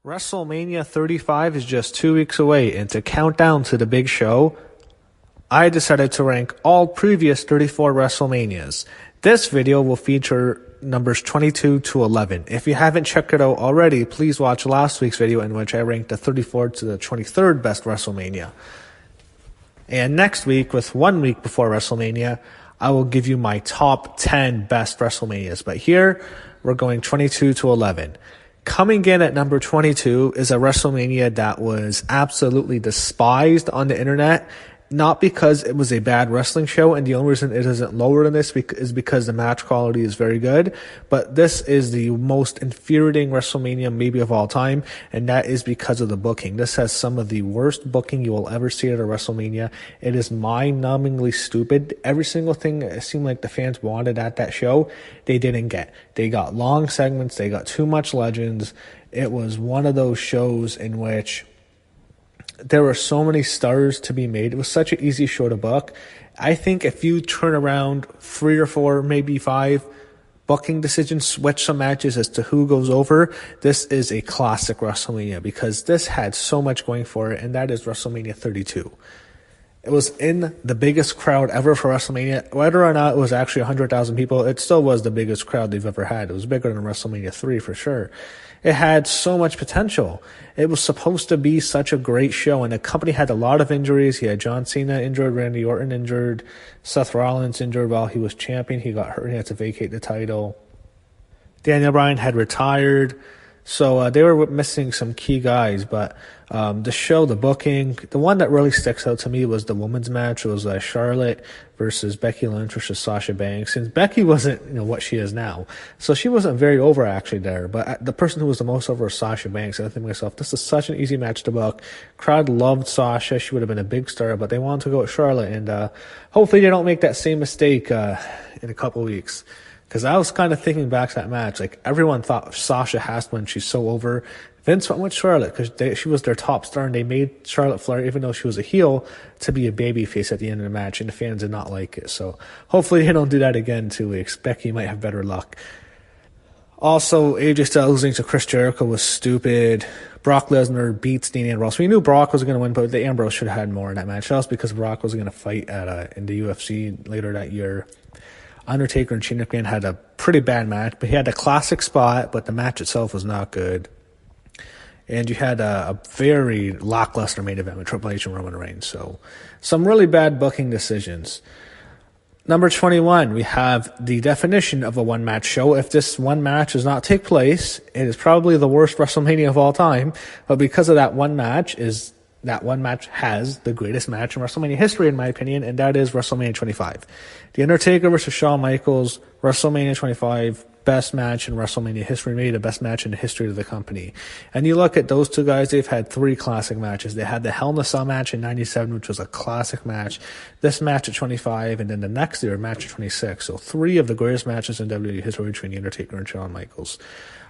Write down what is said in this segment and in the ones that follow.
WrestleMania 35 is just 2 weeks away, and to count down to the big show, I decided to rank all previous 34 WrestleManias. This video will feature numbers 22 to 11. If you haven't checked it out already, please watch last week's video in which I ranked the 34th to the 23rd best WrestleMania. And next week, with 1 week before WrestleMania, I will give you my top 10 best WrestleManias. But here, we're going 22 to 11. Coming in at number 22 is a WrestleMania that was absolutely despised on the internet. Not because it was a bad wrestling show, and the only reason it isn't lower than this is because the match quality is very good, but this is the most infuriating WrestleMania maybe of all time, and that is because of the booking. This has some of the worst booking you will ever see at a WrestleMania. It is mind-numbingly stupid. Every single thing it seemed like the fans wanted at that show, they didn't get. They got long segments, they got too much legends. It was one of those shows in which there were so many stars to be made. It was such an easy show to book. I think if you turn around 3 or 4, maybe 5 booking decisions, switch some matches as to who goes over, this is a classic WrestleMania because this had so much going for it, and that is WrestleMania 32. It was in the biggest crowd ever for WrestleMania. Whether or not it was actually 100,000 people, it still was the biggest crowd they've ever had. It was bigger than WrestleMania 3 for sure. It had so much potential. It was supposed to be such a great show, and the company had a lot of injuries. You had John Cena injured, Randy Orton injured, Seth Rollins injured while he was champion. He got hurt and he had to vacate the title. Daniel Bryan had retired. So they were missing some key guys, but the show, the booking, the one that really sticks out to me was the women's match. It was Charlotte versus Becky Lynch versus Sasha Banks. And Becky wasn't, what she is now, so she wasn't very over actually there. But the person who was the most over was Sasha Banks. And I think to myself, this is such an easy match to book. Crowd loved Sasha; she would have been a big star, but they wanted to go with Charlotte, and hopefully they don't make that same mistake in a couple weeks. Because I was kind of thinking back to that match. Like, everyone thought Sasha has to win. She's so over. Vince went with Charlotte because she was their top star, and they made Charlotte Flair, even though she was a heel, to be a babyface at the end of the match, and the fans did not like it. So hopefully they don't do that again in 2 weeks. Becky might have better luck. Also, AJ Styles losing to Chris Jericho was stupid. Brock Lesnar beats Dean Ambrose. We knew Brock was going to win, but the Ambrose should have had more in that match. That was because Brock was going to fight in the UFC later that year. Undertaker and Shane McMahon had a pretty bad match, but he had a classic spot, but the match itself was not good. And you had a very lackluster main event with Triple H and Roman Reigns. So some really bad booking decisions. Number 21, we have the definition of a one-match show. If this one match does not take place, it is probably the worst WrestleMania of all time. But because of that one match has the greatest match in WrestleMania history, in my opinion, and that is WrestleMania 25. The Undertaker versus Shawn Michaels, WrestleMania 25, best match in WrestleMania history, maybe the best match in the history of the company. And you look at those two guys, they've had 3 classic matches. They had the Hell in a Cell match in 97, which was a classic match. This match at 25, and then the next year, match at 26. So 3 of the greatest matches in WWE history between The Undertaker and Shawn Michaels.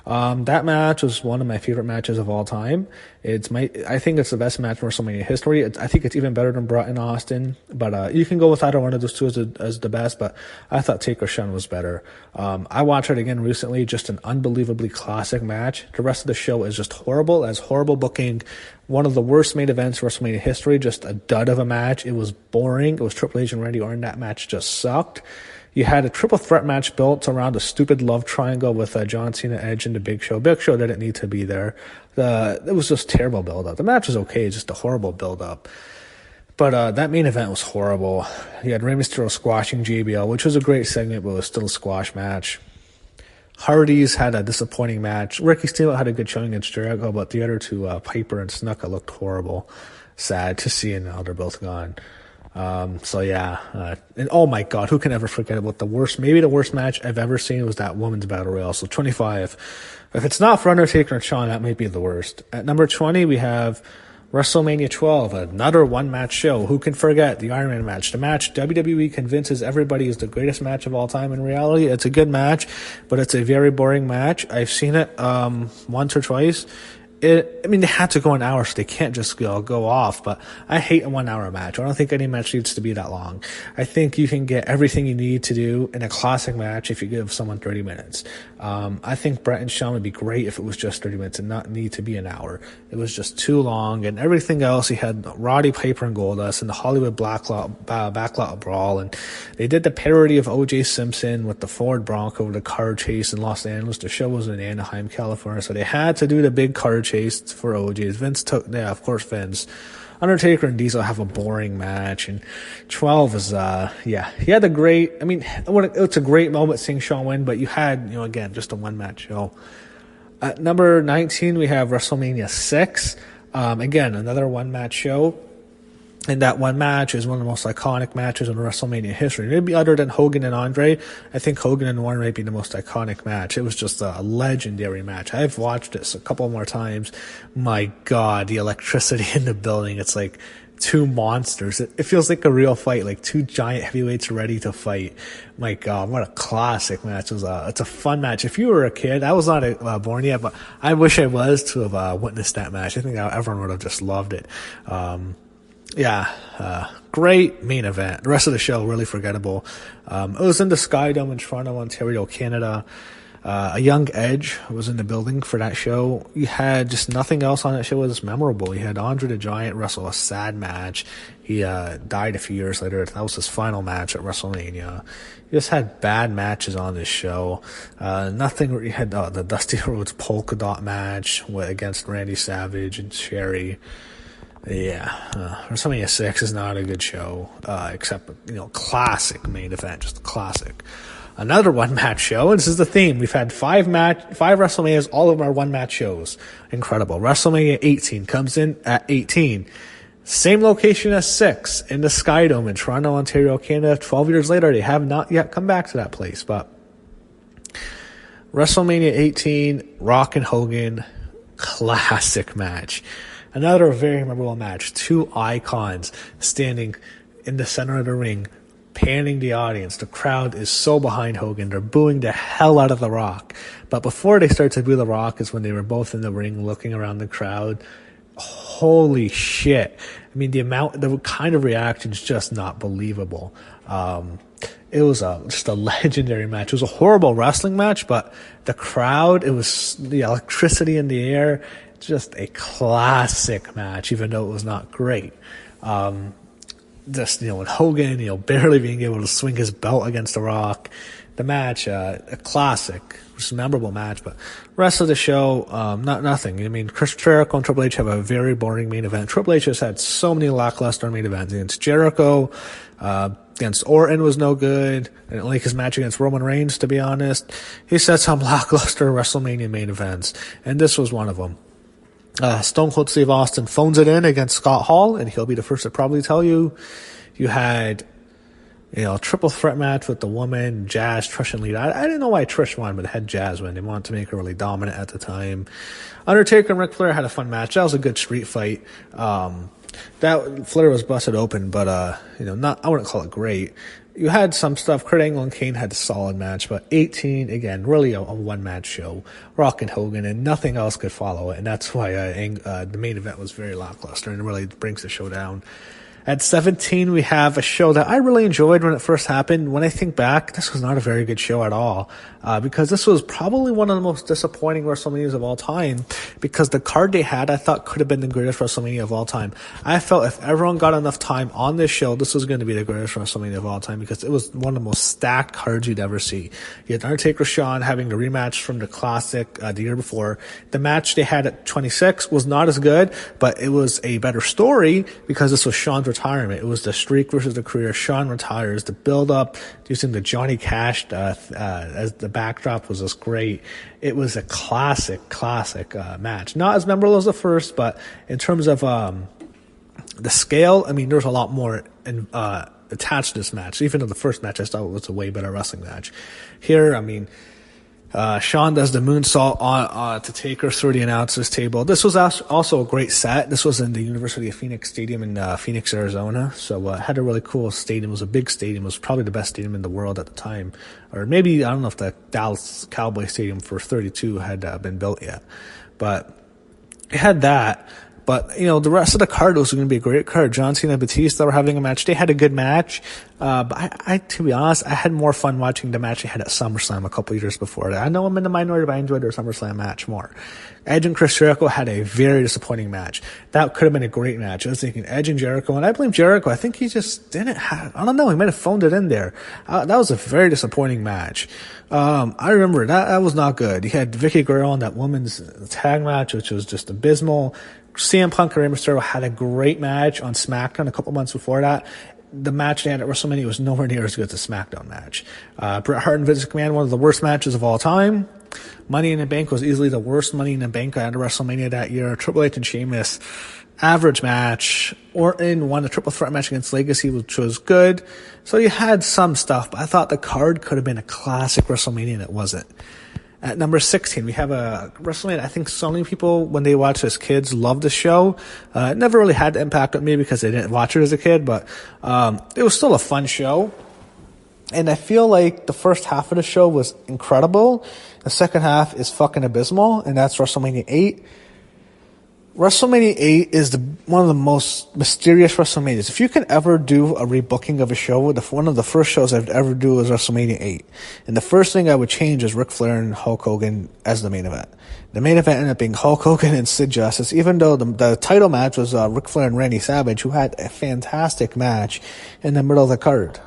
That match was one of my favorite matches of all time. I think it's the best match in WrestleMania history. I think it's even better than Bret and Austin, but you can go with either one of those two as the best, but I thought Taker Shawn was better. I watched it again recently, just an unbelievably classic match. The rest of the show is just horrible, as horrible booking. One of the worst main events in WrestleMania history, just a dud of a match. It was boring. It was Triple H and Randy Orton. That match just sucked. You had a triple threat match built around a stupid love triangle with John Cena, Edge, and the Big Show. Big Show didn't need to be there. It was just terrible build-up. The match was okay, just a horrible build-up. But that main event was horrible. You had Rey Mysterio squashing JBL, which was a great segment, but it was still a squash match. Hardys had a disappointing match. Ricky Steele had a good showing against Jericho, but the other two, Piper and Snuka, looked horrible. Sad to see, and now they're both gone. And oh my God, who can ever forget about maybe the worst match I've ever seen was that women's battle royal. So 25. If it's not for Undertaker and Shawn, that might be the worst. At number 20, we have WrestleMania 12, another one-match show. Who can forget the Iron Man match? The match WWE convinces everybody is the greatest match of all time. In reality, it's a good match, but it's a very boring match. I've seen it once or twice, they had to go an hour, so they can't just go off. But I hate a 1 hour match. I don't think any match needs to be that long. I think you can get everything you need to do in a classic match if you give someone 30 minutes. I think Bret and Shawn would be great if it was just 30 minutes and not need to be an hour. It was just too long, and everything else. You had Roddy Piper and Goldust and the Hollywood Backlot Brawl, and they did the parody of O.J. Simpson with the Ford Bronco, the car chase in Los Angeles. The show was in Anaheim, California, so they had to do the big car chase for OJ's. Of course, Vince. Undertaker and Diesel have a boring match, and 12 is, he had a great, it's a great moment seeing Shawn win, but you had, again, just a one-match show. At number 19, we have WrestleMania VI. Again, another one-match show. And that one match is one of the most iconic matches in WrestleMania history. Maybe other than Hogan and Andre, I think Hogan and Warren might be the most iconic match. It was just a legendary match. I've watched this a couple more times. My God, the electricity in the building. It's like two monsters. It feels like a real fight, like two giant heavyweights ready to fight. My God, what a classic match. It's a fun match. If you were a kid, I was not born yet, but I wish I was to have witnessed that match. I think everyone would have just loved it. Great main event. The rest of the show, really forgettable. It was in the Sky Dome in Toronto, Ontario, Canada. A young Edge was in the building for that show. You had just nothing else on that show was memorable. You had Andre the Giant wrestle a sad match. He died a few years later. That was his final match at WrestleMania. You just had bad matches on this show. You had the Dusty Rhodes polka dot match against Randy Savage and Sherry. WrestleMania 6 is not a good show, except, classic main event, just classic. Another one-match show, and this is the theme. We've had five WrestleManias, all of them are one-match shows. Incredible. WrestleMania 18 comes in at 18. Same location as 6, in the Sky Dome in Toronto, Ontario, Canada. 12 years later, they have not yet come back to that place, but WrestleMania 18, Rock and Hogan, classic match. Another very memorable match. Two icons standing in the center of the ring, panning the audience. The crowd is so behind Hogan. They're booing the hell out of The Rock. But before they start to boo The Rock is when they were both in the ring looking around the crowd. Holy shit. The kind of reaction is just not believable. It was just a legendary match. It was a horrible wrestling match, but the crowd, it was the electricity in the air. Just a classic match, even though it was not great. With Hogan, barely being able to swing his belt against The Rock. The match, a classic, just a memorable match, but rest of the show, nothing. Chris Jericho and Triple H have a very boring main event. Triple H has had so many lackluster main events. Against Jericho, against Orton was no good. I didn't like his match against Roman Reigns, to be honest. He said some lackluster WrestleMania main events, and this was one of them. Stone Cold Steve Austin phones it in against Scott Hall, and he'll be the first to probably tell you. You had, a triple threat match with the woman, Jazz, Trish, and Lita. I didn't know why Trish won, but it had Jazz win. They wanted to make her really dominant at the time. Undertaker and Ric Flair had a fun match. That was a good street fight. That Flair was busted open, but I wouldn't call it great. You had some stuff. Kurt Angle and Kane had a solid match, but 18, again, really a one-match show. Rock and Hogan, and nothing else could follow it, and that's why the main event was very lackluster, and it really brings the show down. At 17, we have a show that I really enjoyed when it first happened. When I think back, this was not a very good show at all, because this was probably one of the most disappointing WrestleManias of all time, because the card they had, I thought, could have been the greatest WrestleMania of all time. I felt if everyone got enough time on this show, this was going to be the greatest WrestleMania of all time, because it was one of the most stacked cards you'd ever see. You had Undertaker Shawn having the rematch from the Classic the year before. The match they had at 26 was not as good, but it was a better story, because this was Shawn's retirement. It was the streak versus the career. Shawn retires. The build-up using the Johnny Cash as the backdrop was just great. It was a classic match. Not as memorable as the first, but in terms of the scale, there's a lot more attached to this match. Even though the first match I thought was a way better wrestling match. Here, Shawn does the moonsault to Taker through the announcer's table. This was also a great set. This was in the University of Phoenix Stadium in Phoenix, Arizona. So it had a really cool stadium. It was a big stadium. It was probably the best stadium in the world at the time. Or maybe, I don't know if the Dallas Cowboy Stadium for 32 had been built yet. But it had that. But, the rest of the card was going to be a great card. John Cena and Batista were having a match. They had a good match. But I, to be honest, I had more fun watching the match they had at SummerSlam a couple of years before that. I know I'm in the minority, but I enjoyed their SummerSlam match more. Edge and Chris Jericho had a very disappointing match. That could have been a great match. I was thinking Edge and Jericho, and I blame Jericho. I think he just didn't have, I don't know, he might have phoned it in there. That was a very disappointing match. I remember that was not good. You had Vicky Guerrero in that women's tag match, which was just abysmal. CM Punk and Rey Mysterio had a great match on SmackDown a couple months before that. The match they had at WrestleMania was nowhere near as good as the SmackDown match. Bret Hart and Vince McMahon, one of the worst matches of all time. Money in the Bank was easily the worst Money in the Bank at WrestleMania that year. Triple H and Sheamus, average match. Orton won a triple threat match against Legacy, which was good. So you had some stuff, but I thought the card could have been a classic WrestleMania, and it wasn't. At number 16, we have a WrestleMania. I think so many people, when they watch as kids, love the show. It never really had the impact on me because they didn't watch it as a kid, but it was still a fun show. And I feel like the first half of the show was incredible. The second half is fucking abysmal, and that's WrestleMania 8. WrestleMania 8 is one of the most mysterious WrestleManias. If you can ever do a rebooking of a show, one of the first shows I'd ever do was WrestleMania 8. And the first thing I would change is Ric Flair and Hulk Hogan as the main event. The main event ended up being Hulk Hogan and Sid Justice, even though the title match was Ric Flair and Randy Savage, who had a fantastic match in the middle of the card.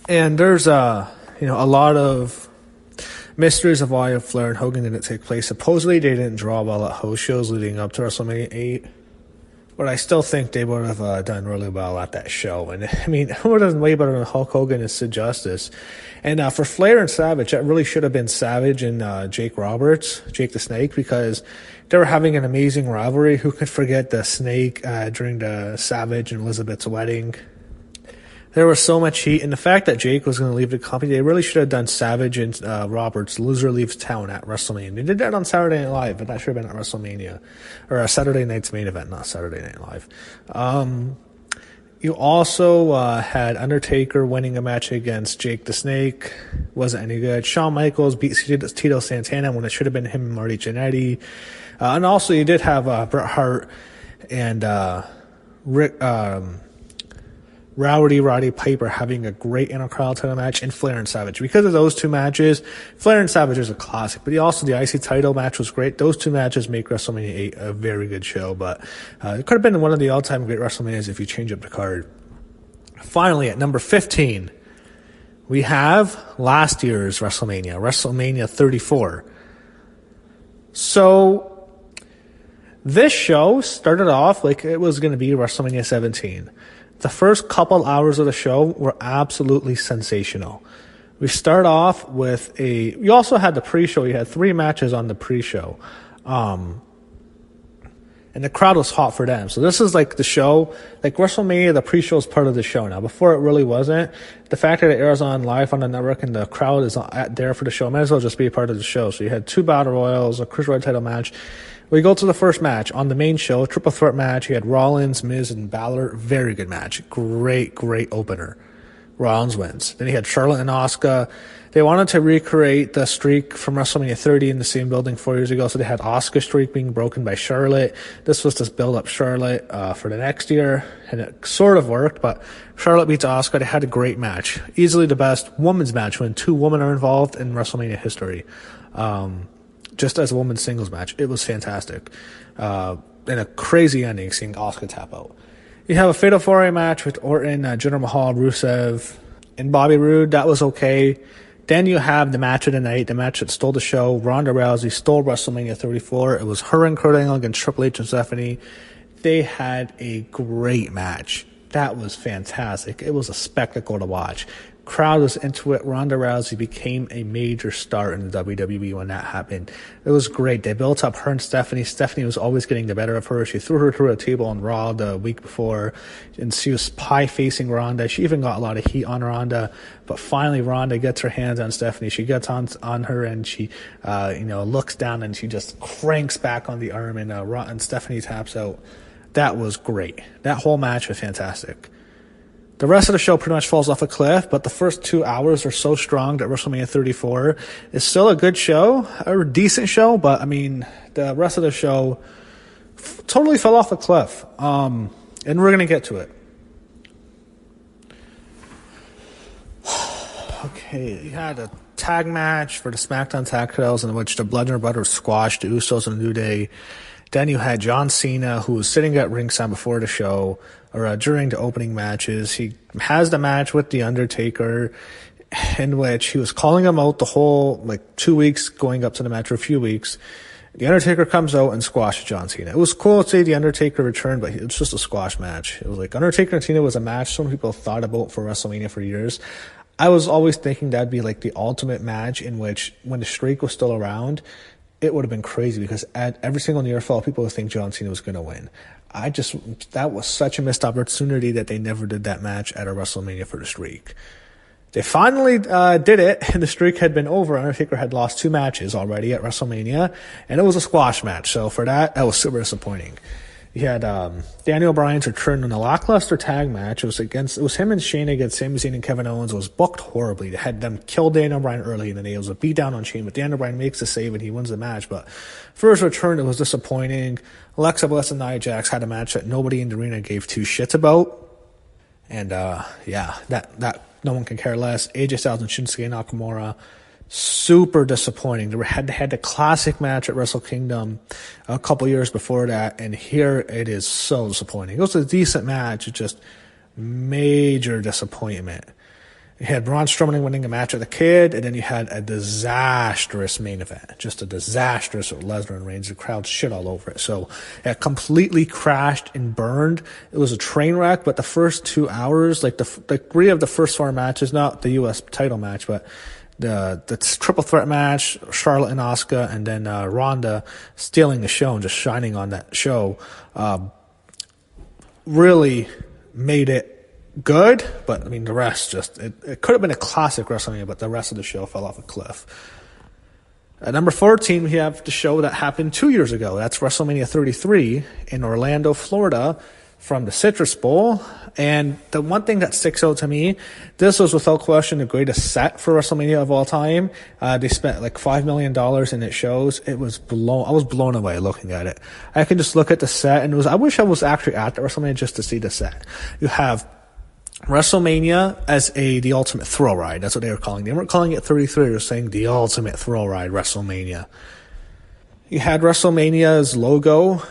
And there's a lot of mysteries of why Flair and Hogan didn't take place. Supposedly they didn't draw well at house shows leading up to WrestleMania 8. But I still think they would have done really well at that show. And I mean, who would have done way better than Hulk Hogan and Sid Justice? And for Flair and Savage, that really should have been Savage and Jake the Snake, because they were having an amazing rivalry. Who could forget the Snake during the Savage and Elizabeth's wedding? There was so much heat, and the fact that Jake was going to leave the company, they really should have done Savage and Roberts, loser leaves town at WrestleMania. They did that on Saturday Night Live, but that should have been at WrestleMania, or a Saturday night's main event, not Saturday Night Live. You also had Undertaker winning a match against Jake the Snake. Wasn't any good. Shawn Michaels beat Tito Santana when it should have been him and Marty Jannetty. And also you did have Bret Hart and Roddy Piper having a great Intercontinental title match, and Flair and Savage. Because of those two matches, Flair and Savage is a classic, but also the IC title match was great. Those two matches make WrestleMania 8 a very good show, but it could have been one of the all-time great WrestleManias if you change up the card. Finally, at number 15, we have last year's WrestleMania 34. So, this show started off like it was going to be WrestleMania 17. The first couple hours of the show were absolutely sensational. We start off with you also had the pre-show. You had 3 matches on the pre-show. And the crowd was hot for them. So this is like the show, like WrestleMania, the pre-show is part of the show now. Before it really wasn't. The fact that it airs on live on the network and the crowd is there for the show might as well just be a part of the show. So you had 2 Battle Royals, a Cruiserweight title match. We go to the first match on the main show, triple threat match. You had Rollins, Miz, and Balor. Very good match. Great opener. Rollins wins. Then you had Charlotte and Asuka. They wanted to recreate the streak from WrestleMania 30 in the same building 4 years ago, so they had Asuka's streak being broken by Charlotte. This was to build up Charlotte for the next year, and it sort of worked, but Charlotte beats Asuka. They had a great match. Easily the best women's match when 2 women are involved in WrestleMania history. Just as a women's singles match. It was fantastic. And a crazy ending seeing Asuka tap out. You have a Fatal 4-Way match with Orton, Jinder Mahal, Rusev, and Bobby Roode. That was okay. Then you have the match of the night, the match that stole the show. Ronda Rousey stole WrestleMania 34. It was her and Kurt Angle against Triple H and Stephanie. They had a great match. That was fantastic. It was a spectacle to watch. Crowd was into it. Ronda Rousey became a major star in the WWE when that happened. It was great. They built up her and Stephanie. Stephanie was always getting the better of her. She threw her through a table on Raw the week before, and she was pie-facing Ronda. She even got a lot of heat on Ronda, but finally Ronda gets her hands on Stephanie. She gets on her, and she looks down, and she just cranks back on the arm, and Stephanie taps out. That was great. That whole match was fantastic. The rest of the show pretty much falls off a cliff, but the first 2 hours are so strong that WrestleMania 34 is still a good show, or a decent show, but I mean, the rest of the show totally fell off a cliff. And we're going to get to it. Okay, you had a tag match for the SmackDown Tag Titles in which the Bludgeon Brothers squashed the Usos and New Day. Then you had John Cena, who was sitting at ringside before the show, or during the opening matches. He has the match with The Undertaker, in which he was calling him out the whole, 2 weeks going up to the match, or a few weeks. The Undertaker comes out and squashes John Cena. It was cool to see The Undertaker return, but it was just a squash match. It was like Undertaker and Cena was a match some people thought about for WrestleMania for years. I was always thinking that'd be like the ultimate match in which, when the streak was still around, it would have been crazy because at every single near fall, people would think John Cena was going to win. That was such a missed opportunity that they never did that match at a WrestleMania for the streak. They finally did it, and the streak had been over. Undertaker had lost 2 matches already at WrestleMania, and it was a squash match. So for that was super disappointing. You had Daniel Bryan's return in a lackluster tag match. It was him and Shane against Sami Zayn and Kevin Owens. It was booked horribly. They had them kill Daniel Bryan early in the day. It was a beatdown on Shane, but Daniel Bryan makes a save and he wins the match. But for his return, it was disappointing. Alexa Bliss and Nia Jax had a match that nobody in the arena gave 2 shits about. And that no one can care less. AJ Styles and Shinsuke Nakamura, super disappointing. They had the classic match at Wrestle Kingdom a couple years before that, and here it is so disappointing. It was a decent match, it's just major disappointment. You had Braun Strowman winning a match with the Kid, and then you had a disastrous main event. Just a disastrous with Lesnar and Reigns. The crowd shit all over it. So it completely crashed and burned. It was a train wreck, but the first 2 hours, the 3 of the first 4 matches, not the U.S. title match, but the triple threat match, Charlotte and Asuka, and then Ronda stealing the show and just shining on that show, really made it good. But I mean, the rest it could have been a classic WrestleMania, but the rest of the show fell off a cliff. At number 14, we have the show that happened 2 years ago. That's WrestleMania 33 in Orlando, Florida, from the Citrus Bowl. And the one thing that sticks out to me, this was without question the greatest set for WrestleMania of all time. They spent like $5 million in its shows. I was blown away looking at it. I can just look at the set, and I wish I was actually at the WrestleMania just to see the set. You have WrestleMania as the ultimate thrill ride. That's what they were calling it. They weren't calling it 33. They were saying the ultimate thrill ride, WrestleMania. You had WrestleMania's logo,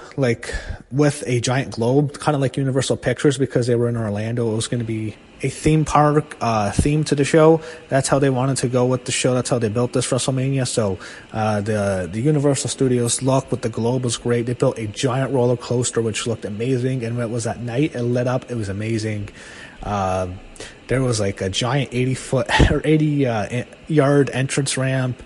with a giant globe, kind of like Universal Pictures, because they were in Orlando. It was going to be a theme park theme to the show. That's how they wanted to go with the show. That's how they built this WrestleMania. So the Universal Studios look with the globe was great. They built a giant roller coaster, which looked amazing. And when it was at night, it lit up. It was amazing. There was a giant 80-yard entrance ramp.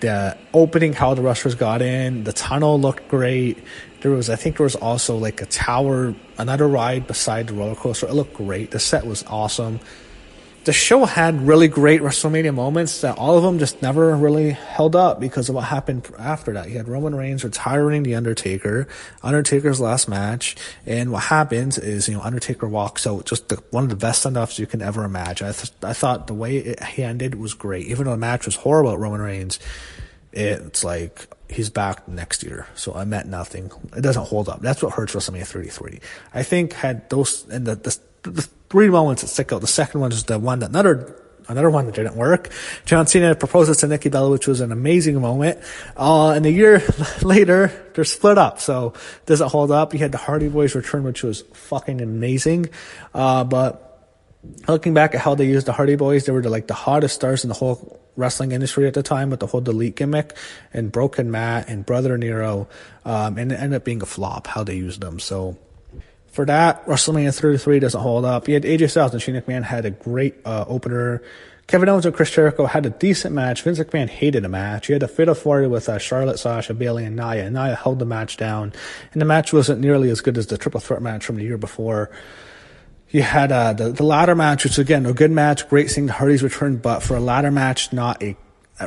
The opening, how the wrestlers got in, the tunnel looked great. I think there was also a tower, another ride beside the roller coaster. It looked great. The set was awesome. The show had really great WrestleMania moments that all of them just never really held up because of what happened after that. You had Roman Reigns retiring The Undertaker's last match, and what happens is, Undertaker walks out, just one of the best send-offs you can ever imagine. I thought the way it ended was great. Even though the match was horrible at Roman Reigns, it's like he's back next year, so I meant nothing. It doesn't hold up. That's what hurts WrestleMania 33. I think had those, and the 3 moments that stick out. The second one is the one that another one that didn't work. John Cena proposes to Nikki Bella, which was an amazing moment. And a year later, they're split up, so it doesn't hold up. You had the Hardy Boys return, which was fucking amazing. But looking back at how they used the Hardy Boys, they were the hottest stars in the whole wrestling industry at the time with the whole Delete gimmick and Broken Matt and Brother Nero. And it ended up being a flop how they used them. So for that, WrestleMania 33 doesn't hold up. You had AJ Styles and Shane McMahon had a great opener. Kevin Owens and Chris Jericho had a decent match. Vince McMahon hated the match. You had a fatal 4 with Charlotte, Sasha, Bayley, and Nia. And Nia held the match down. And the match wasn't nearly as good as the triple threat match from the year before. You had the ladder match, which again, a good match. Great seeing the Hardys return, but for a ladder match, not at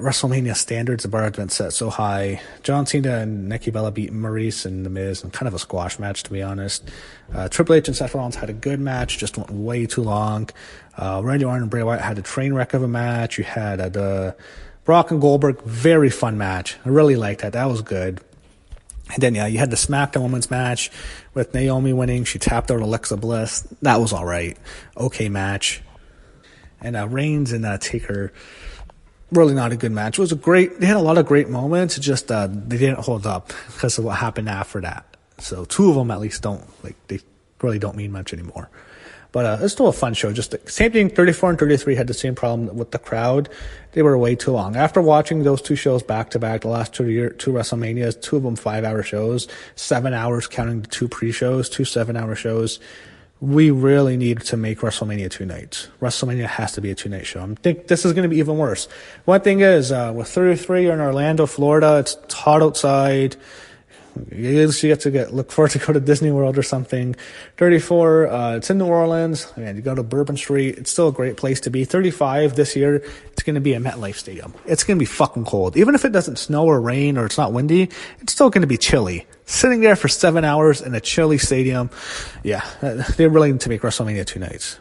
WrestleMania standards, the bar had been set so high. John Cena and Nikki Bella beat Maurice and The Miz in kind of a squash match, to be honest. Triple H and Seth Rollins had a good match, just went way too long. Randy Orton and Bray Wyatt had a train wreck of a match. You had the Brock and Goldberg, very fun match. I really liked that. That was good. And then, yeah, you had the SmackDown Women's match with Naomi winning. She tapped out Alexa Bliss. That was all right. Okay match. And Reigns and Taker, really not a good match. It was they had a lot of great moments. It's just they didn't hold up because of what happened after that. So two of them at least they really don't mean much anymore. But it's still a fun show. Just the same thing, 34 and 33 had the same problem with the crowd. They were way too long. After watching those two shows back-to-back, the last two WrestleManias, two of them 5-hour shows, 7 hours counting the two pre-shows, 2 7-hour shows, we really need to make WrestleMania 2 nights. WrestleMania has to be a 2-night show. I think this is going to be even worse. One thing is, with 33, you're in Orlando, Florida. It's hot outside. You get to look forward to go to Disney World or something. 34, it's in New Orleans. Man, you go to Bourbon Street. It's still a great place to be. 35 this year, it's going to be a MetLife Stadium. It's going to be fucking cold. Even if it doesn't snow or rain or it's not windy, it's still going to be chilly. Sitting there for 7 hours in a chilly stadium, yeah, they really need to make WrestleMania 2 nights.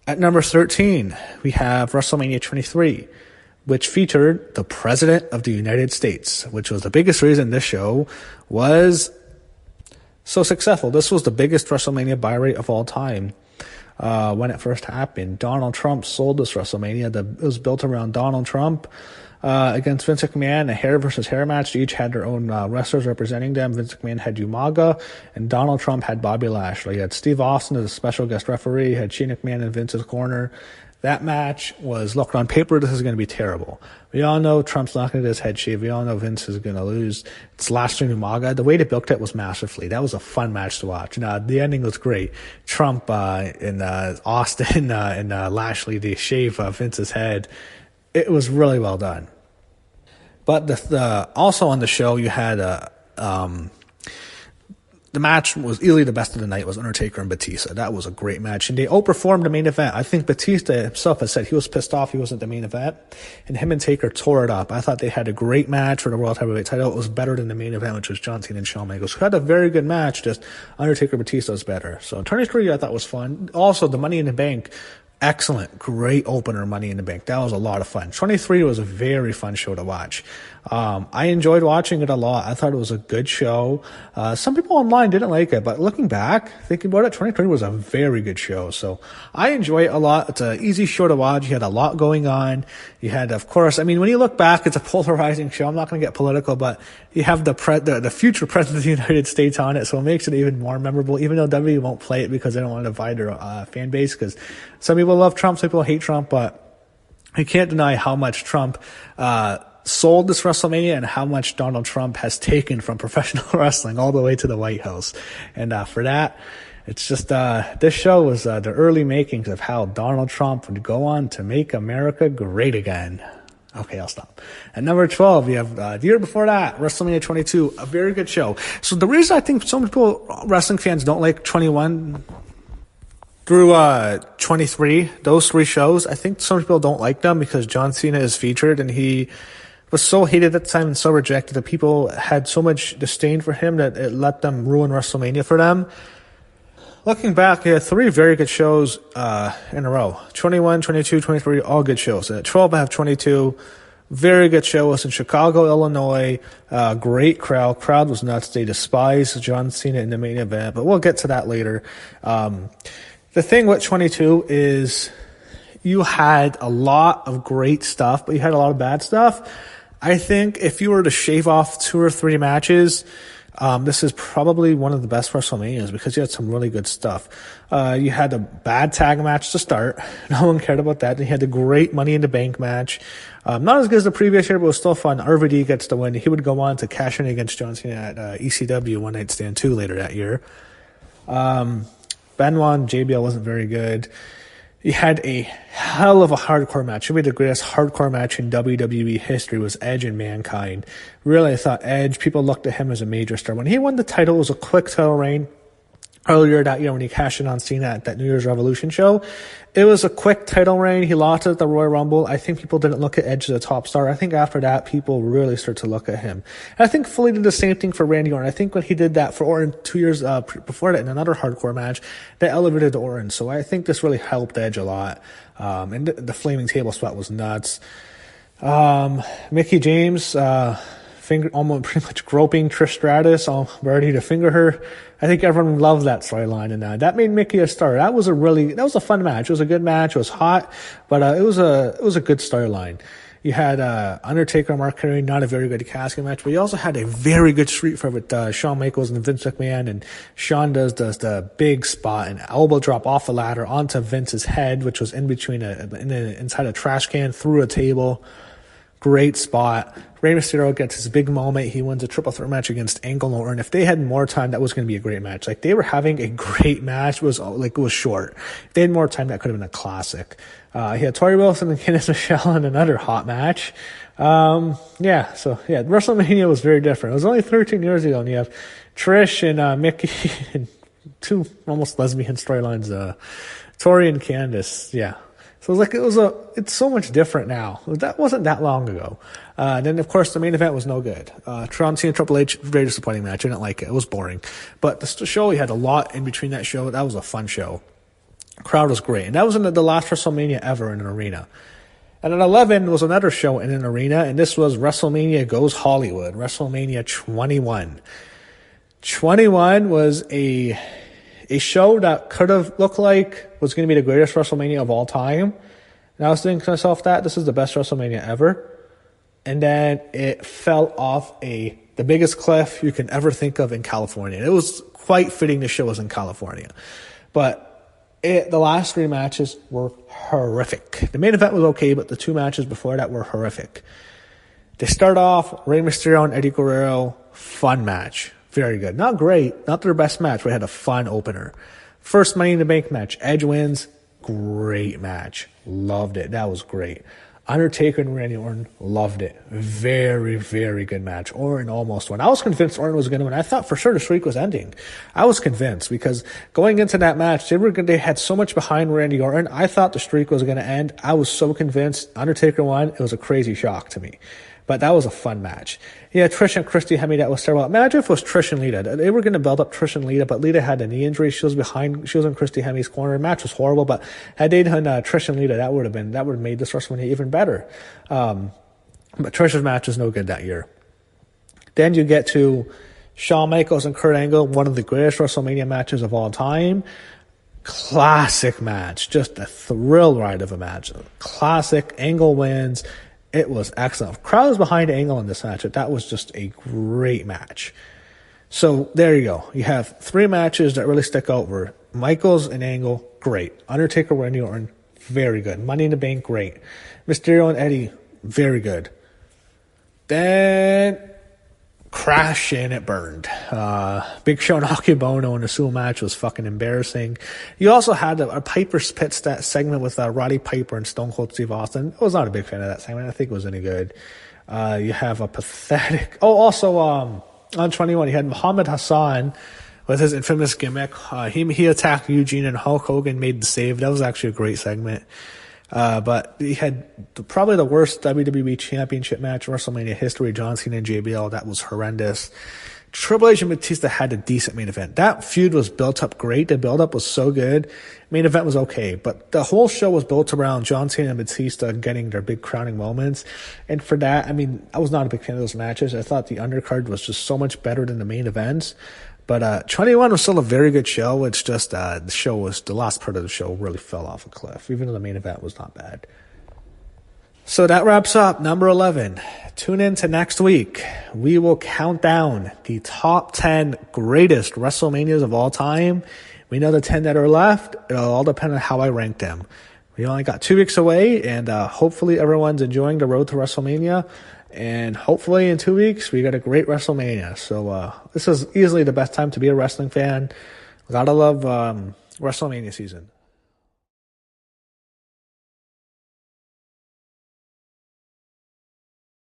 At number 13, we have WrestleMania 23. Which featured the President of the United States, which was the biggest reason this show was so successful. This was the biggest WrestleMania buy rate of all time when it first happened. Donald Trump sold this WrestleMania. It was built around Donald Trump against Vince McMahon, a hair versus hair match. They each had their own wrestlers representing them. Vince McMahon had Umaga, and Donald Trump had Bobby Lashley. He had Steve Austin as a special guest referee. He had Shane McMahon in Vince's corner. That match was, look, on paper, this is going to be terrible. We all know Trump's not going to get his head shaved. We all know Vince is going to lose. It's Lashley and Umaga. The way they built it was masterfully. That was a fun match to watch. The ending was great. Trump and Austin and Lashley, they shave Vince's head. It was really well done. But also on the show, you had the match was easily the best of the night. Was Undertaker and Batista. That was a great match. And they outperformed the main event. I think Batista himself has said he was pissed off he wasn't the main event. And him and Taker tore it up. I thought they had a great match for the World Heavyweight title. It was better than the main event, which was John Cena and Shawn Michaels, who had a very good match. Just Undertaker Batista was better. So 23 I thought was fun. Also, the Money in the Bank. Excellent. Great opener, Money in the Bank. That was a lot of fun. 23 was a very fun show to watch. I enjoyed watching it a lot. I thought it was a good show. Some people online didn't like it, but looking back, thinking about it, 23 was a very good show. So I enjoy it a lot. It's an easy show to watch. You had a lot going on. You had, of course, I mean, when you look back, it's a polarizing show. I'm not going to get political, but you have the future president of the United States on it, so it makes it even more memorable, even though WWE won't play it because they don't want to divide their fan base, because some people love Trump, some people hate Trump, but you can't deny how much Trump sold this WrestleMania and how much Donald Trump has taken from professional wrestling all the way to the White House. And for that, it's just this show was the early makings of how Donald Trump would go on to make America great again. Okay, I'll stop. At number 12, you have the year before that, WrestleMania 22, a very good show. So the reason I think so many people, wrestling fans, don't like 21 through 23, those three shows, I think some people don't like them because John Cena is featured and he was so hated at the time and so rejected that people had so much disdain for him that it let them ruin WrestleMania for them. Looking back, he had three very good shows in a row. 21, 22, 23, all good shows. At 12, I have 22. Very good show. It was in Chicago, Illinois. Great crowd. Crowd was nuts. They despised John Cena in the main event, but we'll get to that later. The thing with 22 is you had a lot of great stuff, but you had a lot of bad stuff. I think if you were to shave off 2 or 3 matches, this is probably one of the best WrestleManias because you had some really good stuff. You had a bad tag match to start. No one cared about that. Then you had the great Money in the Bank match. Not as good as the previous year, but it was still fun. RVD gets the win. He would go on to cash in against John Cena at ECW One Night Stand 2 later that year. Benoit and JBL wasn't very good. You had a hell of a hardcore match. Maybe the greatest hardcore match in WWE history was Edge and Mankind. Really, I thought Edge, people looked at him as a major star. When he won the title, it was a quick title reign. Earlier that year when he cashed in on Cena at that New Year's Revolution show, it was a quick title reign. He lost it at the Royal Rumble. I think people didn't look at Edge as a top star. I think after that, people really started to look at him. And I think Foley did the same thing for Randy Orton. I think when he did that for Orton 2 years before that in another hardcore match, that elevated Orton. So I think this really helped Edge a lot. And the flaming table spot was nuts. Mickey James, almost pretty much groping Trish Stratus, all ready to finger her. I think everyone loved that storyline, and that made Mickey a star. That was a fun match. It was a good match. It was hot, but it was a good storyline. You had Undertaker and Mark Henry, not a very good casket match, but you also had a very good street fight with Shawn Michaels and Vince McMahon, and Shawn does the big spot, an elbow drop off the ladder onto Vince's head, which was in between inside a trash can, through a table. Great spot. Rey Mysterio gets his big moment. He wins a triple threat match against Angle and Orton. If they had more time, that was going to be a great match. Like, they were having a great match. It was short. If they had more time, that could have been a classic. He had Tori Wilson and Candice Michelle in another hot match. WrestleMania was very different. It was only 13 years ago, and you have Trish and Mickey and two almost lesbian storylines, Tori and Candice. Yeah. So it's so much different now. That wasn't that long ago. Then of course the main event was no good. John Cena and Triple H, very disappointing match. I didn't like it. It was boring. But the show, we had a lot in between that show. That was a fun show. Crowd was great. And that was the last WrestleMania ever in an arena. And at 11 was another show in an arena, and this was WrestleMania Goes Hollywood, WrestleMania 21. 21 was a show that could have looked like was going to be the greatest WrestleMania of all time. And I was thinking to myself that this is the best WrestleMania ever. And then it fell off the biggest cliff you can ever think of in California. It was quite fitting the show was in California. But the last three matches were horrific. The main event was okay, but the two matches before that were horrific. They start off, Rey Mysterio and Eddie Guerrero, fun match. Very good. Not great, not their best match, but had a fun opener. First Money in the Bank match, Edge wins, great match. Loved it. That was great. Undertaker and Randy Orton, loved it. Very, very good match. Orton almost won. I was convinced Orton was going to win. I thought for sure the streak was ending. I was convinced because going into that match, they had so much behind Randy Orton. I thought the streak was going to end. I was so convinced. Undertaker won. It was a crazy shock to me. But that was a fun match. Yeah, Trish and Christy Hemme, that was terrible. Imagine if it was Trish and Lita. They were going to build up Trish and Lita, but Lita had a knee injury. She was in Christy Hemme's corner. The match was horrible, but had they done Trish and Lita, that would have made this WrestleMania even better. But Trish's match was no good that year. Then you get to Shawn Michaels and Kurt Angle, one of the greatest WrestleMania matches of all time. Classic match. Just a thrill ride of a match. Classic. Angle wins. It was excellent. Crowd was behind Angle in this match. That was just a great match. So there you go. You have three matches that really stick out. Were Michaels and Angle, great. Undertaker, Randy Orton, very good. Money in the Bank, great. Mysterio and Eddie, very good. Then crash and it burned. Big Show and Akebono in the Sumo match was fucking embarrassing. You also had a Piper's Pit segment with Roddy Piper and Stone Cold Steve Austin. I was not a big fan of that segment. I think it was any good. You have a pathetic... also on 21, you had Muhammad Hassan with his infamous gimmick. He attacked Eugene and Hulk Hogan made the save. That was actually a great segment. But he had probably the worst WWE Championship match in WrestleMania history, John Cena and JBL. That was horrendous. Triple H and Batista had a decent main event. That feud was built up great. The build-up was so good. Main event was okay. But the whole show was built around John Cena and Batista getting their big crowning moments. And for that, I was not a big fan of those matches. I thought the undercard was just so much better than the main events. But 21 was still a very good show. It's just the last part of the show really fell off a cliff, even though the main event was not bad. So that wraps up number 11. Tune in to next week. We will count down the top 10 greatest WrestleManias of all time. We know the 10 that are left. It'll all depend on how I rank them. We only got 2 weeks away, and hopefully everyone's enjoying the road to WrestleMania. And hopefully in 2 weeks, we got a great WrestleMania. So this is easily the best time to be a wrestling fan. Gotta love WrestleMania season.